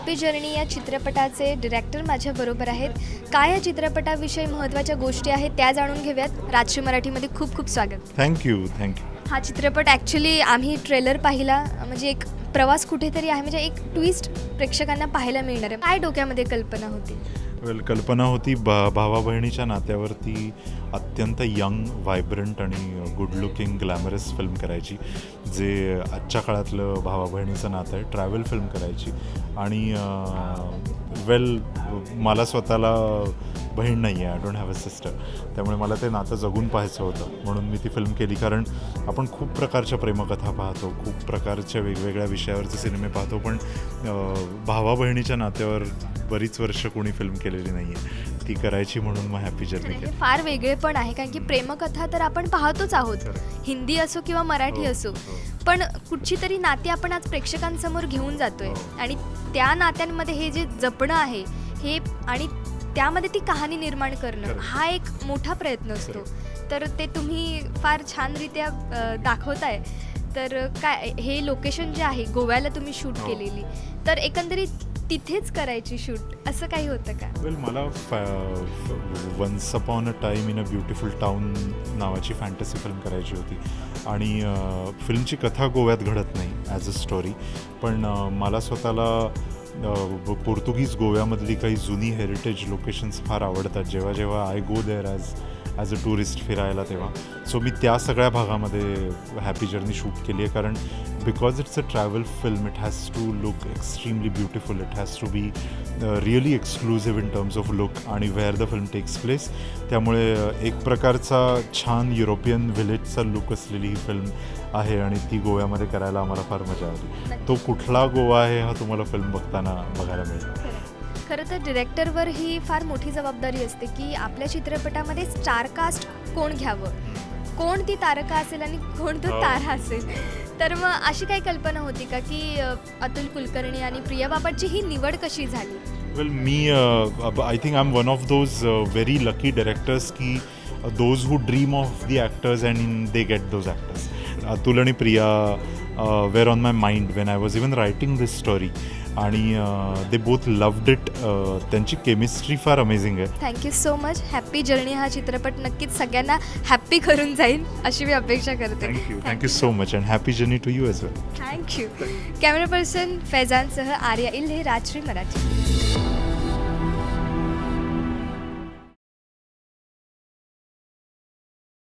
Happy journey या चित्रपटाचे director माझ्याबरोबर आहेत. काय या चित्रपटाविषयी महत्त्वाच्या गोष्टी आहेत त्या जाणून घेऊयात. राजश्री मराठीमध्ये खूप खूप स्वागत. थँक्यू. हा चित्रपट ॲक्च्युली आम्ही ट्रेलर पाहिला, म्हणजे एक प्रवास कुठेतरी आहे, म्हणजे एक ट्विस्ट प्रेक्षकांना पाहायला मिळणार आहे. काय डोक्यामध्ये कल्पना होती? कल्पना होती भावा बहिणीच्या नात्यावरती अत्यंत यंग, व्हायब्रंट आणि गुड लुकिंग ग्लॅमरस फिल्म करायची, जे आजच्या काळातलं भावा बहिणीचं नातं आहे. ट्रॅव्हल फिल्म करायची आणि मला स्वतःला बहीण नाही आहे, I don't have a sister, त्यामुळे मला ते नातं जगून पाहायचं होतं, म्हणून मी ती फिल्म केली. कारण आपण खूप प्रकारच्या प्रेमकथा पाहतो, खूप प्रकारच्या वेगवेगळ्या विषयावरचे सिनेमे पाहतो, पण भावा बहिणीच्या नात्यावर बरीच वर्ष कोणी फिल्म केलेली नाही आहे. ती करायची म्हणून मग हॅपी जर्नी केली. फार वेगळे पण आहे, कारण की प्रेमकथा तर आपण पाहतोच आहोत, हिंदी असो किंवा मराठी असो, पण कुठची तरी नाती आपण आज प्रेक्षकांसमोर घेऊन जातोय आणि त्या नात्यांमध्ये हे जे जपणं आहे हे आणि त्यामध्ये ती कहाणी निर्माण करणं हा एक मोठा प्रयत्न असतो. तर ते तुम्ही फार छानरित्या दाखवताय. तर काय हे लोकेशन जे आहे गोव्याला तुम्ही शूट केलेली, तर एकंदरीत तिथेच करायची शूट असं काही होतं का? मला once upon a time in a beautiful town नावाची फॅन्टसी फिल्म करायची होती आणि फिल्मची कथा गोव्यात घडत नाही ॲज अ स्टोरी, पण मला स्वतःला पोर्तुगीज गोव्यामधली काही जुनी हेरिटेज लोकेशन्स फार आवडतात. जेव्हा I go there as a tourist फिरायला तेव्हा, सो मी त्या सगळ्या भागामध्ये हॅपी जर्नी शूट केली आहे. कारण because it's a travel film, it has to look extremely beautiful, it has to be really exclusive in terms of look आणि where the film takes place. त्यामुळे एक प्रकारचा छान युरोपियन व्हिलेजचा लुक असलेली ही film आहे आणि ती गोव्यामध्ये करायला आम्हाला फार मजा आली. तो कुठला गोवा आहे हा तुम्हाला फिल्म बघायला मिळेल. खरं तर डिरेक्टरवर ही फार मोठी जबाबदारी असते की आपल्या चित्रपटामध्ये स्टार कास्ट कोण घ्यावं, कोण ती तारका असेल आणि कोण तो तारा असेल. तर मग अशी काही कल्पना होती का की अतुल कुलकर्णी आणि प्रिया बापटची ही निवड कशी झाली? वेल, मी I think I am one of those very lucky directors की those who dream of the actors and they get those actors. Atul आणि Priya were on my mind when I was even writing this story आणि they both loved it. त्यांची chemistry फार amazing आहे. Thank you so much. Happy journey हा चित्रपट नक्कीच सगळ्यांना happy करून जाईल अशी मी अपेक्षा करते. Thank you so much and happy journey to you as well. Thank you. Camera person फैजानसह आर्या इल्हे, राजश्री मराठी.